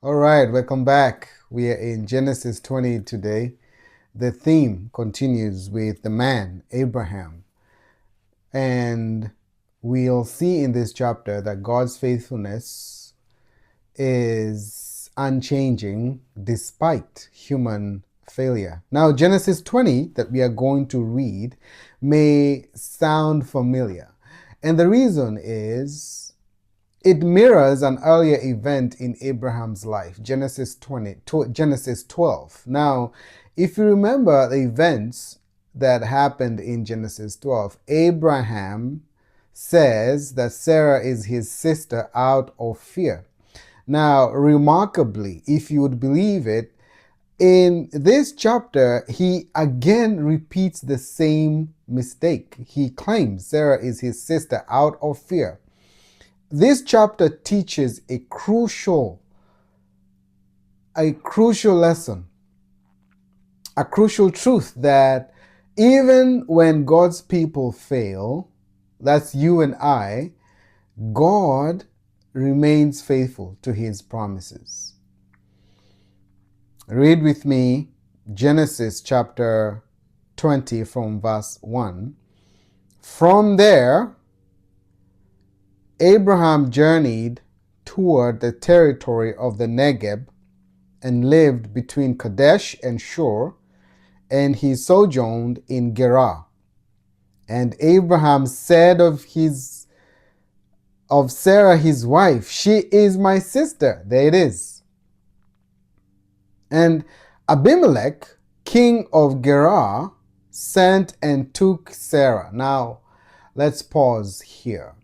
All right, welcome back. We are in Genesis 20 today. The theme continues with the man, Abraham. And we'll see in this chapter that God's faithfulness is unchanging despite human failure. Now, Genesis 20 that we are going to read may sound familiar. And the reason is it mirrors an earlier event in Abraham's life, Genesis 12. Now, if you remember the events that happened in Genesis 12, Abraham says that Sarah is his sister out of fear. Now, remarkably, if you would believe it, in this chapter, he again repeats the same mistake. He claims Sarah is his sister out of fear. This chapter teaches a crucial lesson, a crucial truth that even when God's people fail, that's you and I, God remains faithful to his promises. Read with me Genesis chapter 20 from verse 1. From there, Abraham journeyed toward the territory of the Negeb and lived between Kadesh and Shur, and he sojourned in Gerar. And Abraham said of Sarah his wife, "She is my sister." There it is. And Abimelech, king of Gerar, sent and took Sarah. Now, let's pause here.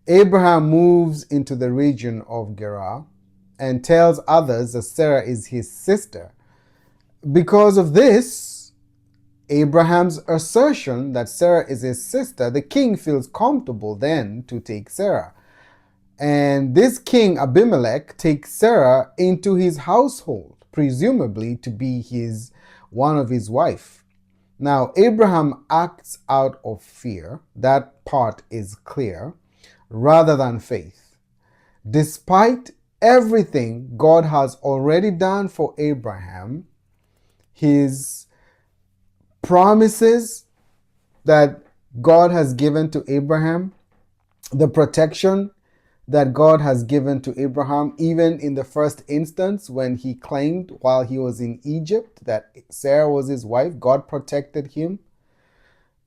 Abraham moves into the region of Gerar and tells others that Sarah is his sister. Because of this, Abraham's assertion that Sarah is his sister, the king feels comfortable then to take Sarah. And this king, Abimelech, takes Sarah into his household, presumably to be one of his wife. Now, Abraham acts out of fear. That part is clear, rather than faith. Despite everything God has already done for Abraham, his promises that God has given to Abraham, the protection that God has given to Abraham, even in the first instance when he claimed while he was in Egypt that Sarah was his wife, God protected him.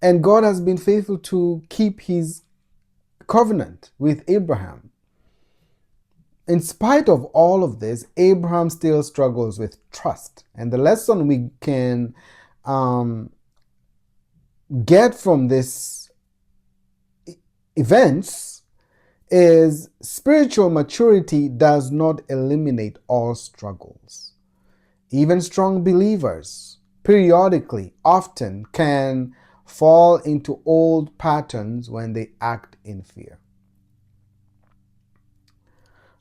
And God has been faithful to keep his covenant with Abraham. In spite of all of this, Abraham still struggles with trust. And the lesson we can get from this events is spiritual maturity does not eliminate all struggles. Even strong believers periodically, often can fall into old patterns when they act in fear.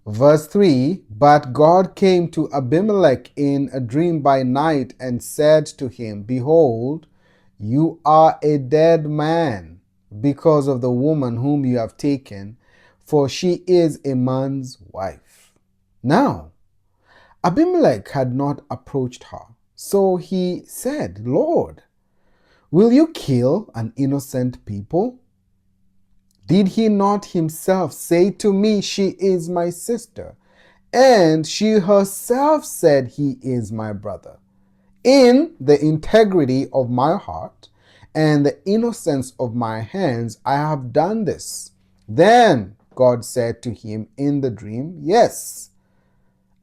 Verse 3, but God came to Abimelech in a dream by night and said to him, "Behold, you are a dead man because of the woman whom you have taken, for she is a man's wife." Now, Abimelech had not approached her, so he said, "Lord, will you kill an innocent people? Did he not himself say to me, 'She is my sister'? And she herself said, 'He is my brother.' In the integrity of my heart and the innocence of my hands, I have done this." Then God said to him in the dream, "Yes,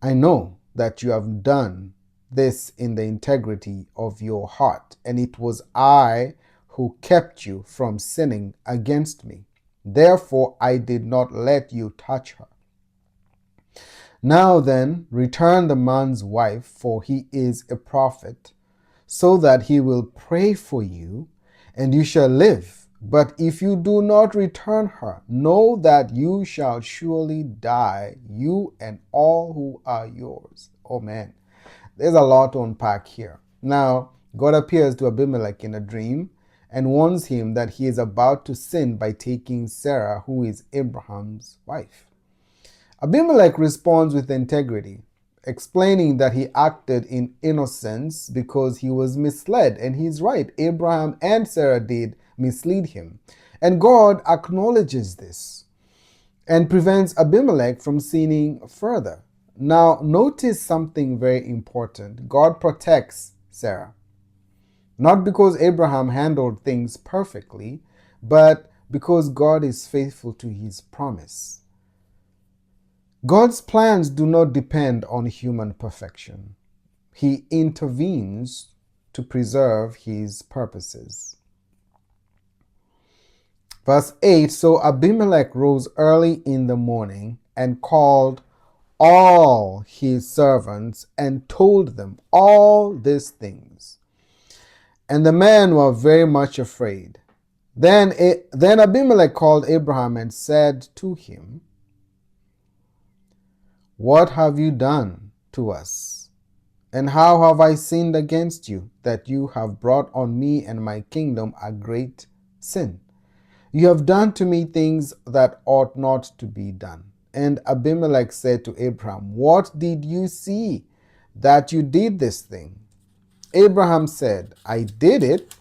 I know that you have done this in the integrity of your heart, and it was I who kept you from sinning against me. Therefore, I did not let you touch her. Now then, return the man's wife, for he is a prophet, so that he will pray for you, and you shall live. But if you do not return her, know that you shall surely die, you and all who are yours." Oh man, there's a lot to unpack here. Now, God appears to Abimelech in a dream and warns him that he is about to sin by taking Sarah, who is Abraham's wife. Abimelech responds with integrity. explaining that he acted in innocence because he was misled. And he's right. Abraham and Sarah did mislead him. And God acknowledges this and prevents Abimelech from sinning further. Now, notice something very important. God protects Sarah. Not because Abraham handled things perfectly, but because God is faithful to his promise. God's plans do not depend on human perfection. He intervenes to preserve his purposes. Verse 8, so Abimelech rose early in the morning and called all his servants and told them all these things. And the men were very much afraid. Then Abimelech called Abraham and said to him, what have you done to us? And how have I sinned against you, that you have brought on me and my kingdom a great sin? You have done to me things that ought not to be done. And Abimelech said to Abraham, what did you see that you did this thing? Abraham said, I did it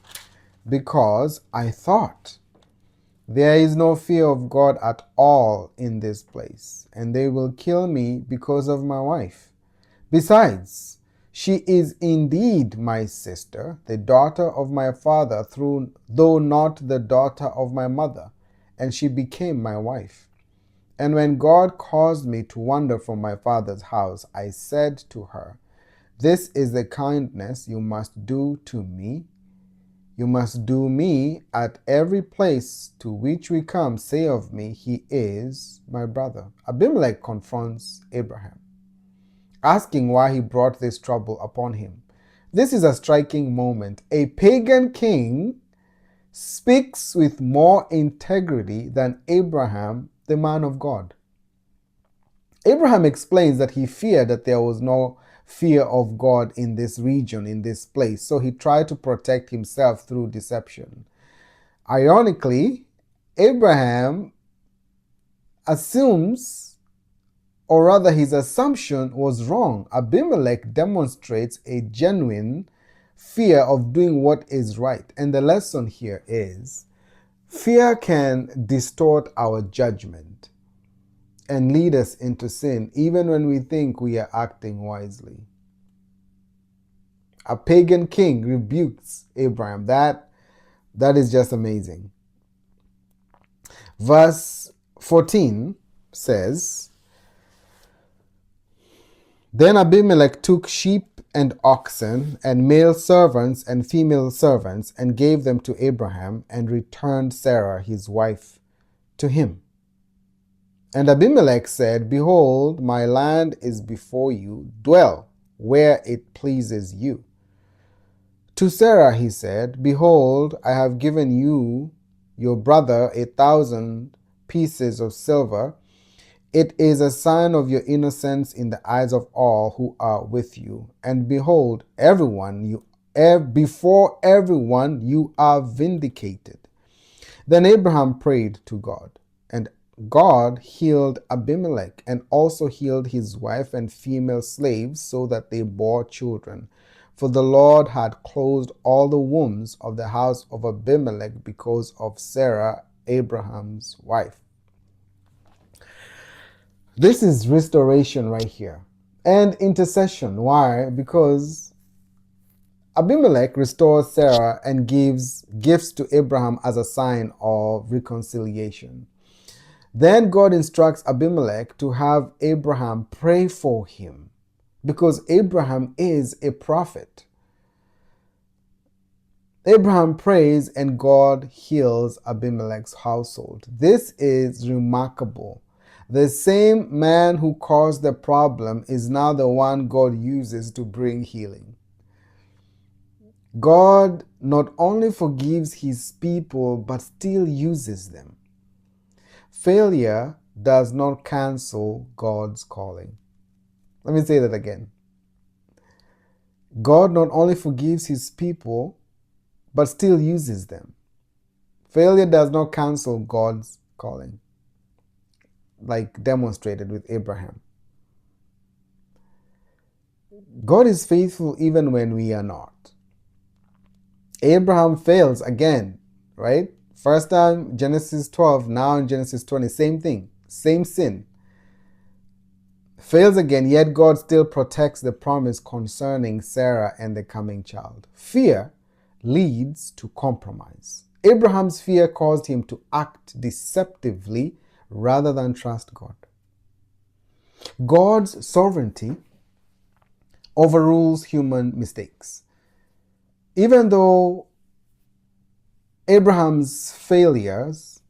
because I thought, there is no fear of God at all in this place, and they will kill me because of my wife. Besides, she is indeed my sister, the daughter of my father, though not the daughter of my mother, and she became my wife. And when God caused me to wander from my father's house, I said to her, this is the kindness you must do to me. You must do me at every place to which we come. Say of me, he is my brother. Abimelech confronts Abraham, asking why he brought this trouble upon him. This is a striking moment. A pagan king speaks with more integrity than Abraham, the man of God. Abraham explains that he feared that there was no fear of God in this region, in this place, so he tried to protect himself through deception. Ironically, Abraham assumes, or rather his assumption was wrong. Abimelech demonstrates a genuine fear of doing what is right. And the lesson here is, fear can distort our judgment and lead us into sin, even when we think we are acting wisely. A pagan king rebukes Abraham. That is just amazing. Verse 14 says, then Abimelech took sheep and oxen and male servants and female servants and gave them to Abraham and returned Sarah, his wife, to him. And Abimelech said, behold, my land is before you. Dwell where it pleases you. To Sarah he said, behold, I have given you, your brother, 1,000 pieces of silver. It is a sign of your innocence in the eyes of all who are with you. And behold, before everyone you are vindicated. Then Abraham prayed to God, and God healed Abimelech and also healed his wife and female slaves so that they bore children. For the Lord had closed all the wombs of the house of Abimelech because of Sarah, Abraham's wife. This is restoration right here. And intercession. Why? Because Abimelech restores Sarah and gives gifts to Abraham as a sign of reconciliation. Then God instructs Abimelech to have Abraham pray for him, because Abraham is a prophet. Abraham prays and God heals Abimelech's household. This is remarkable. The same man who caused the problem is now the one God uses to bring healing. God not only forgives his people, but still uses them. Failure does not cancel God's calling. Let me say that again. God not only forgives his people, but still uses them. Failure does not cancel God's calling, like demonstrated with Abraham. God is faithful even when we are not. Abraham fails again, right? First time, Genesis 12, now in Genesis 20, same thing, same sin. Fails again, yet God still protects the promise concerning Sarah and the coming child. Fear leads to compromise. Abraham's fear caused him to act deceptively rather than trust God. God's sovereignty overrules human mistakes. Even though Abraham's failures,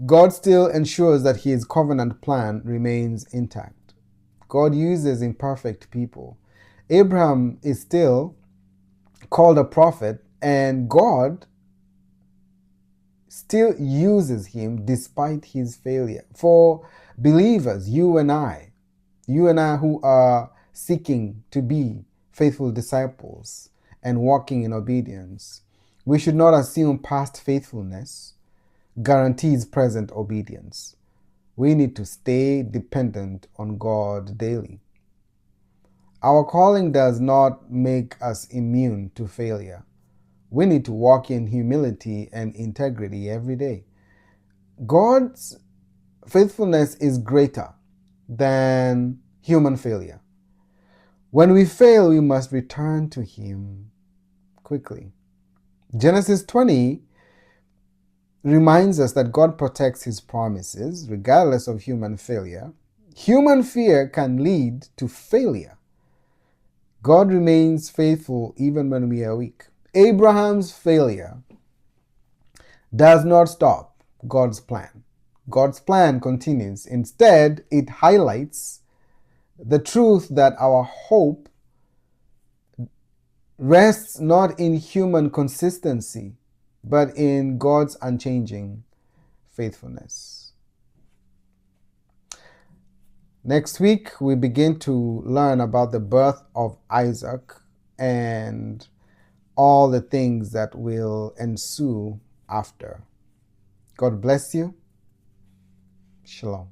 God still ensures that his covenant plan remains intact. God uses imperfect people. Abraham is still called a prophet, and God still uses him despite his failure. For believers, you and I who are seeking to be faithful disciples and walking in obedience, we should not assume past faithfulness guarantees present obedience. We need to stay dependent on God daily. Our calling does not make us immune to failure. We need to walk in humility and integrity every day. God's faithfulness is greater than human failure. When we fail, we must return to Him quickly. Genesis 20 reminds us that God protects His promises regardless of human failure. Human fear can lead to failure. God remains faithful even when we are weak. Abraham's failure does not stop God's plan. God's plan continues. Instead, it highlights the truth that our hope rests not in human consistency, but in God's unchanging faithfulness. Next week, we begin to learn about the birth of Isaac and all the things that will ensue after. God bless you. Shalom.